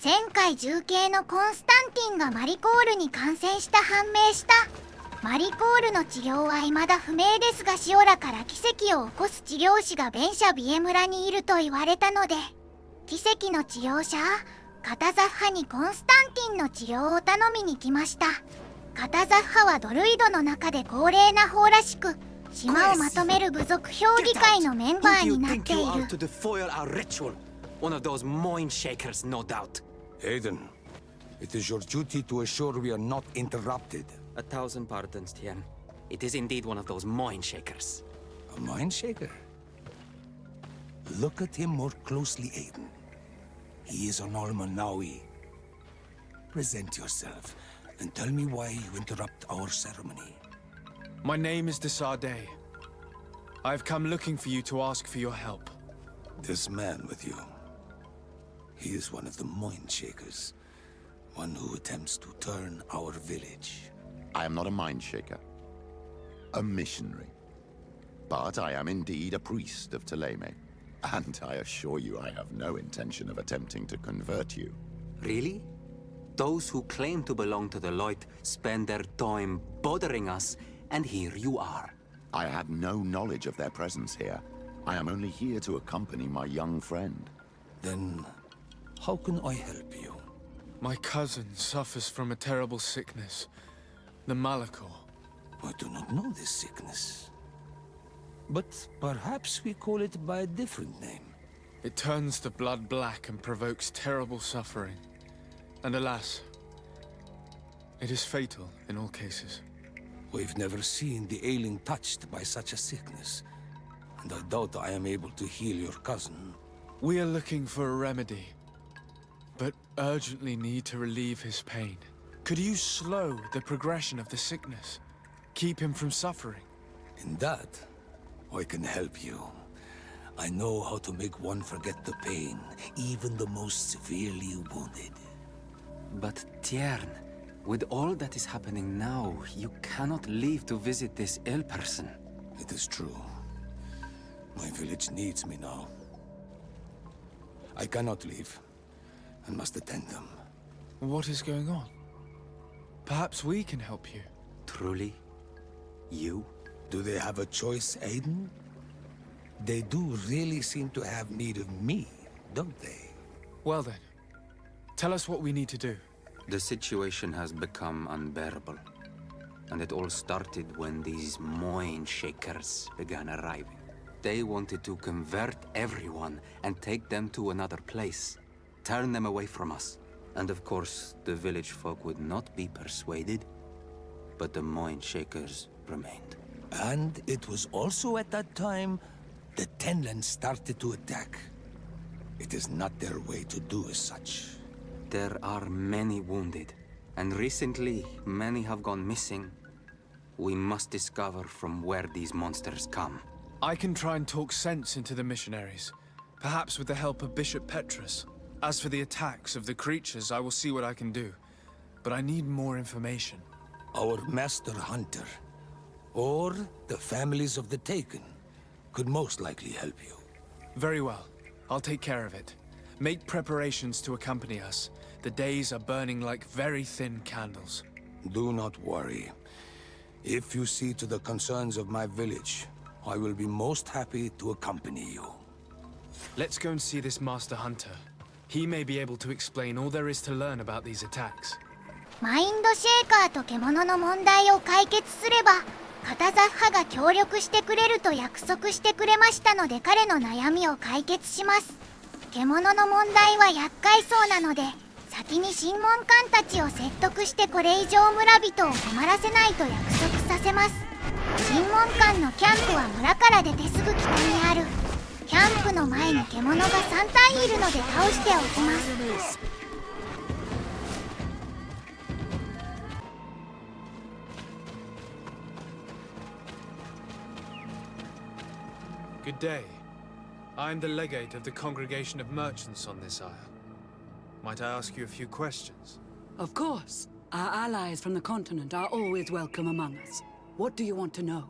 前回重慶のコンスタンティンがマリコールに感染した判明した。マリコールの治療は未だ不明ですが、シオラから奇跡を起こす治療師がベンシャビエ村にいると言われたので、奇跡の治療者カタザッハにコンスタンティンの治療を頼みに来ました。カタザッハはドルイドの中で高齢な方らしく、島をまとめる部族評議会のメンバーになっている。One of those mind shakers, no doubt. Aiden, it is your duty to assure we are not interrupted. 1,000 pardons, Tien. It is indeed one of those mind shakers. A mind shaker? Look at him more closely, Aiden. He is an Almanawi. Present yourself and tell me why you interrupt our ceremony. My name is Desade. I have come looking for you to ask for your help. This man with you. He is one of the mind shakers. One who attempts to turn our village. I am not a mind shaker. A missionary. But I am indeed a priest of Teleme. And I assure you I have no intention of attempting to convert you. Really? Those who claim to belong to the Lloyd spend their time bothering us, and here you are. I had no knowledge of their presence here. I am only here to accompany my young friend. Then, how can I help you? My cousin suffers from a terrible sickness, the Malachor. I do not know this sickness. But perhaps we call it by a different name. It turns the blood black and provokes terrible suffering. And alas, it is fatal in all cases. We've never seen the ailing touched by such a sickness. And I doubt I am able to heal your cousin. We are looking for a remedy, but urgently need to relieve his pain. Could you slow the progression of the sickness? Keep him from suffering? In that, I can help you. I know how to make one forget the pain, even the most severely wounded. But Tiern, with all that is happening now, you cannot leave to visit this ill person. It is true. My village needs me now. I cannot leave, and must attend them. What is going on? Perhaps we can help you. Truly? You? Do they have a choice, Aiden? They do really seem to have need of me, don't they? Well then, tell us what we need to do. The situation has become unbearable. And it all started when these mind shakers began arriving. They wanted to convert everyone and take them to another place. Turn them away from us. And of course, the village folk would not be persuaded. But the mind shakers remained. And it was also at that time the Tenland started to attack. It is not their way to do as such. There are many wounded, and recently many have gone missing. We must discover from where these monsters come. I can try and talk sense into the missionaries, perhaps with the help of Bishop Petrus. As for the attacks of the creatures, I will see what I can do. But I need more information. Our master hunter, or the families of the Taken, could most likely help you. Very well. I'll take care of it. Make preparations to accompany us. The days are burning like very thin candles. Do not worry. If you see to the concerns of my village, I will be most happy to accompany you. Let's go and see this Master Hunter. He may be able to explain all there is to learn about these attacks. マインドシェーカーと獣の問題を解決すれば、カタザッハが協力してくれると約束してくれましたので、彼の悩みを解決します。獣の問題は厄介そうなので、先に審問官たちを説得してこれ以上村人を困らせないと約束させます。審問官のキャンプは村から出てすぐ北にある。キャンプの前に獣が3体いるので倒しておきます。Good day. I am the legate of the congregation of merchants on this isle. Might I ask you a few questions? Of course. Our allies from the continent are always welcome among us. What do you want to know?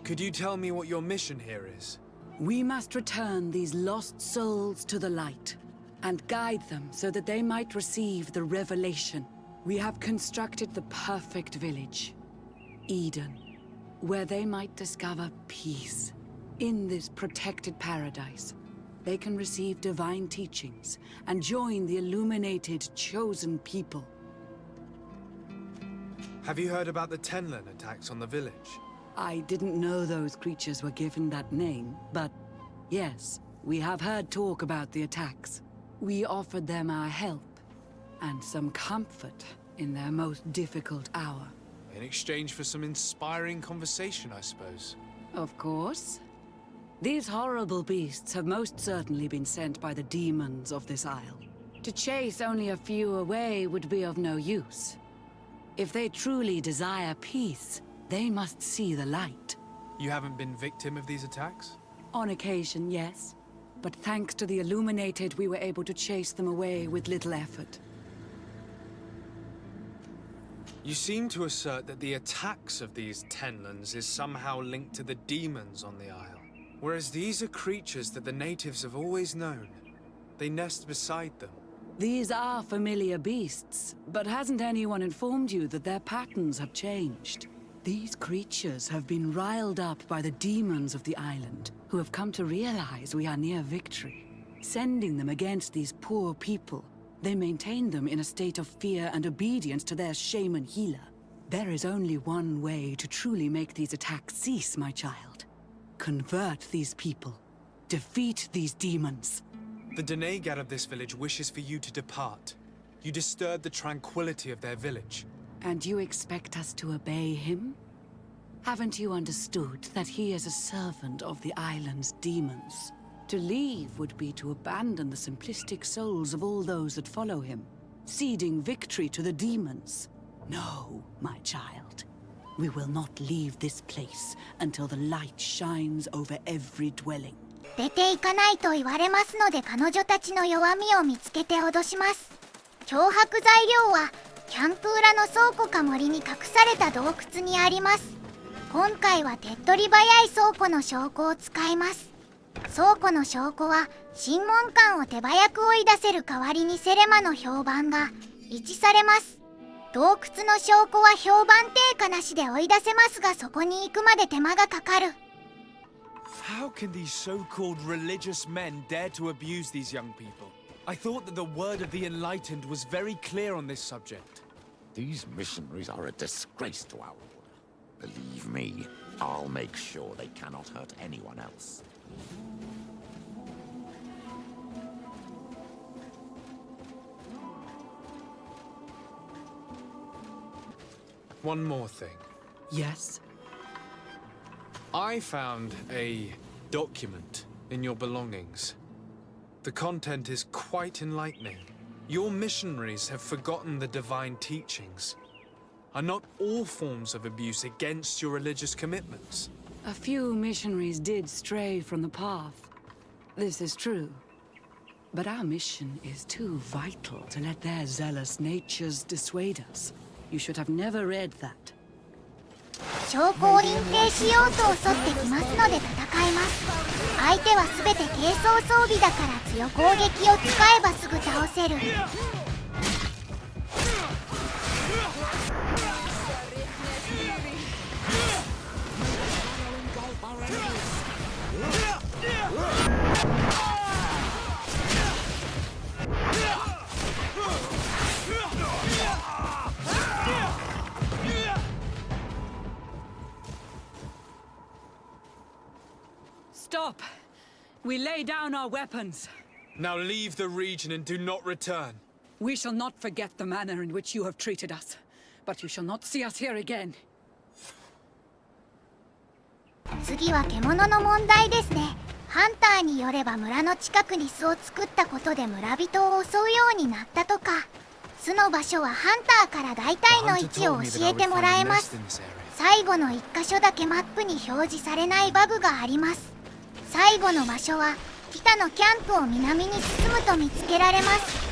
Could you tell me what your mission here is? We must return these lost souls to the light. and guide them so that they might receive the revelation. We have constructed the perfect village, Eden, where they might discover peace. In this protected paradise, they can receive divine teachings and join the illuminated chosen people. Have you heard about the Tenlin attacks on the village? I didn't know those creatures were given that name, but yes, we have heard talk about the attacks. We offered them our help and some comfort in their most difficult hour. In exchange for some inspiring conversation, I suppose. Of course. These horrible beasts have most certainly been sent by the demons of this isle. To chase only a few away would be of no use. If they truly desire peace, they must see the light. You haven't been victim of these attacks? On occasion, yes. But thanks to the Illuminated, we were able to chase them away with little effort. You seem to assert that the attacks of these Tenlins is somehow linked to the demons on the isle. Whereas these are creatures that the natives have always known. They nest beside them. These are familiar beasts, but hasn't anyone informed you that their patterns have changed? These creatures have been riled up by the demons of the island, who have come to realize we are near victory. Sending them against these poor people, they maintain them in a state of fear and obedience to their shaman healer. There is only one way to truly make these attacks cease, my child. Convert these people. Defeat these demons. The Denegat of this village wishes for you to depart. You disturb the tranquility of their village. And you expect us to obey him? Haven't you understood that he is a servant of the island's demons? To leave would be to abandon the simplistic souls of all those that follow him, ceding victory to the demons. No, my child. We will not leave this place until the light shines over every dwelling. 出ていかないと言われますので彼女たちの弱みを見つけて脅します。脅迫材料はキャンプ裏の倉庫か森に隠された洞窟にあります。今回は手っ取り早い倉庫の証拠を使います。倉庫の証拠は審問官を手早く追い出せる代わりにセレマの評判が維持されます。洞窟の証拠は評判低下なしで追い出せますがそこに行くまで手間がかかる。How can these so-called religious men dare to abuse these young people? I thought that the word of the enlightened was very clear on this subject. These missionaries are a disgrace to our order. Believe me, I'll make sure they cannot hurt anyone else. One more thing. Yes? I found a document in your belongings. The content is quite enlightening. Your missionaries have forgotten the divine teachings. Are not all forms of abuse against your religious commitments? A few missionaries did stray from the path. This is true. But our mission is too vital to let their zealous natures dissuade us. You should have never read that. 証拠を隠蔽しようと襲ってきますので戦います。相手は全て軽装装備だから強攻撃を使えばすぐ倒せる。Stop! We lay down our weapons. Now leave the region and do not return. We shall not forget the manner in which you have treated us, but you shall not see us here again. 次は獣の問題ですね。ハンターによれば村の近くに巣を作ったことで村人を襲うようになったとか。巣の場所はハンターから大体の位置を教えてもらえます。最後の1箇所だけマップに表示されないバグがあります。最後の場所は北のキャンプを南に進むと見つけられます。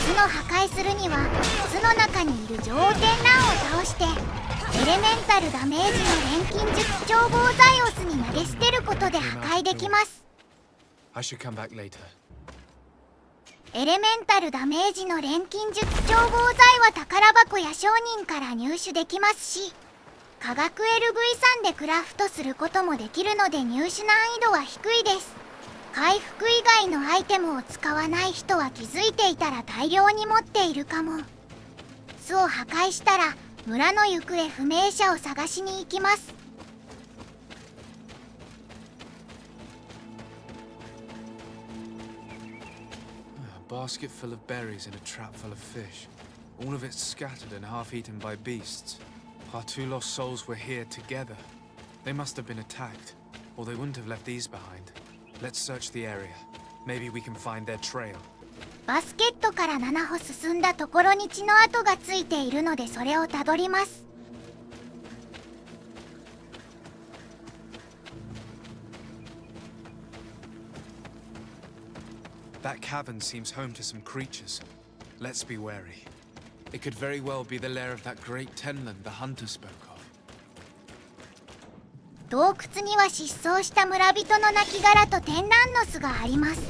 巣の破壊するには巣の中にいる女王天覧を倒してエレメンタルダメージの錬金術調合剤を巣に投げ捨てることで破壊できます。 I should come back later. エレメンタルダメージの錬金術調合剤は宝箱や商人から入手できますし、化学 LV3 でクラフトすることもできるので入手難易度は低いです。回復以外のアイテムを使わない人は気づいていたら大量に持っているかも。巣を破壊したら村の行方不明者を探しに行きます。A basket full of berries and a trap full of fish. All of it scattered and half-eaten by beasts. Our two lost souls were here together. They must have been attacked, or they wouldn't have left these behind. Let's search the area. Maybe we can find their trail. バスケットから7歩進んだところに血の跡がついているのでそれをたどります。That cavern seems home to some creatures. Let's be wary. It could very well be the lair of that great tenland the hunter spoke of. 洞窟には失踪した村人の亡骸と天覧の巣があります。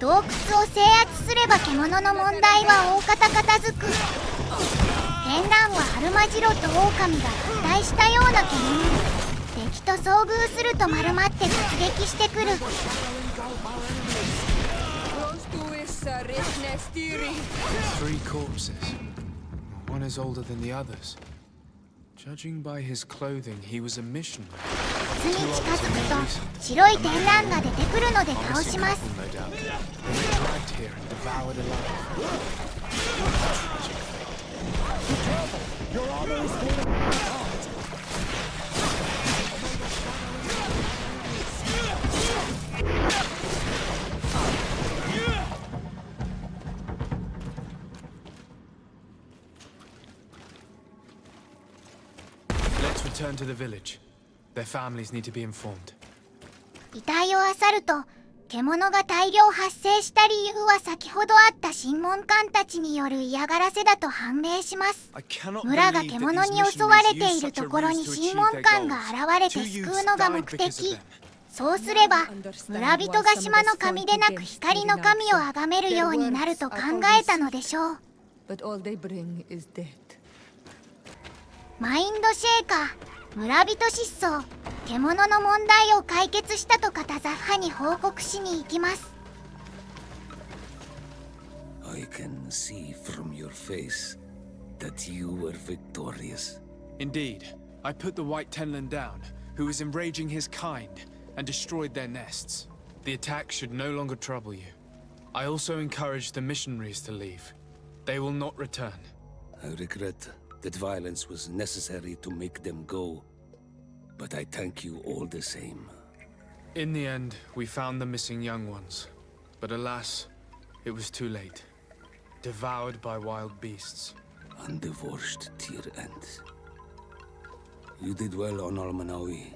洞窟を制圧すれば獣の問題は大方片付く。天覧はアルマジロと狼が合体したような獣。敵と遭遇すると丸まって突撃してくる。Three corpses. One is older than the others. Judging by his clothing, he was a missionary. 巣に近づくと白い天覧が出てくるので倒します。Let's return to the village. Their families need to be informed. 遺体を漁ると獣が大量発生した理由は先ほどあった審問官たちによる嫌がらせだと判明します。村が獣に襲われているところに審問官が現れて救うのが目的。そうすれば村人が島の神でなく光の神を崇めるようになると考えたのでしょう。マインドシェーカー、村人失踪、獣の問題を解決したと片ザッハに報告しに行きます。I can see from your face that you were victorious. Indeed, I put the white tenland down, who was enraging his kind, and destroyed their nests. The attack should no longer trouble you. I also encouraged the missionaries to leave. They will not return. I regret that violence was necessary to make them go, but I thank you all the same. In the end, we found the missing young ones. But alas, it was too late. Devoured by wild beasts. Undivorced tear ends. You did well on Almanawi.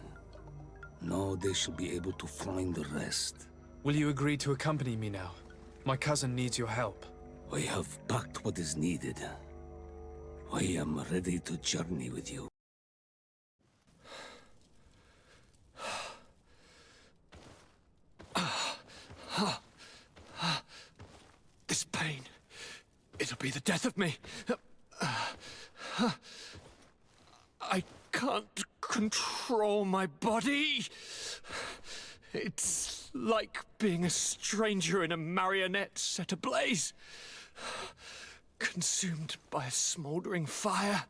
Now they should be able to find the rest. Will you agree to accompany me now? My cousin needs your help. I have packed what is needed. I am ready to journey with you. This pain, it'll be the death of me. I can't control my body. It's like being a stranger in a marionette set ablaze. Consumed by a smouldering fire.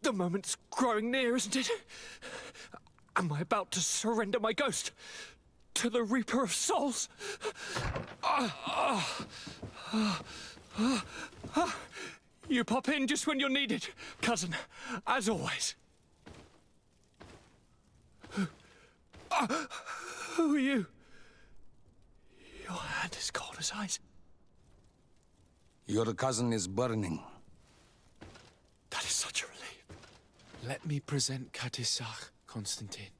The moment's growing near, isn't it? Am I about to surrender my ghost to the Reaper of Souls? You pop in just when you're needed, cousin, as always. Who are you? Your hand is cold as ice. Your cousin is burning. That is such a relief. Let me present Katisach, Constantine.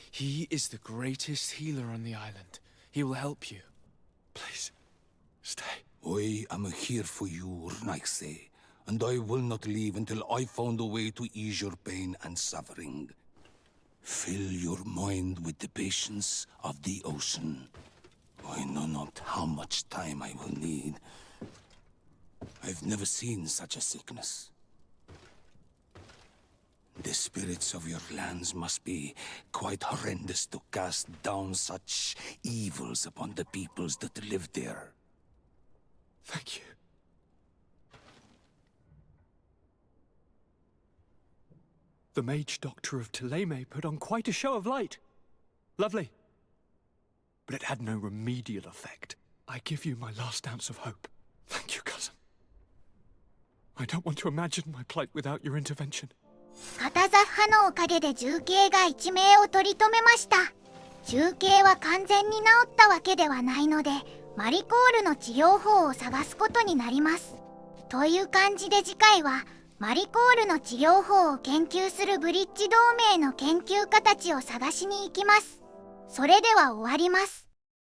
He is the greatest healer on the island. He will help you. Please, stay. I am here for you, Rnaxe, and I will not leave until I found a way to ease your pain and suffering. Fill your mind with the patience of the ocean. I know not how much time I will need. I've never seen such a sickness. The spirits of your lands must be quite horrendous to cast down such evils upon the peoples that live there. Thank you. The mage doctor of Teleme put on quite a show of light. Lovely. But it had no remedial effect. I give you my last ounce of hope. Thank you, cousin. I don't want to imagine my plight without your intervention. カタザッハのおかげで重慶が一命を取り留めました。重慶は完全に治ったわけではないので、マリコールの治療法を探すことになります。という感じで次回は、マリコールの治療法を研究するブリッジ同盟の研究家たちを探しに行きます。それでは終わります。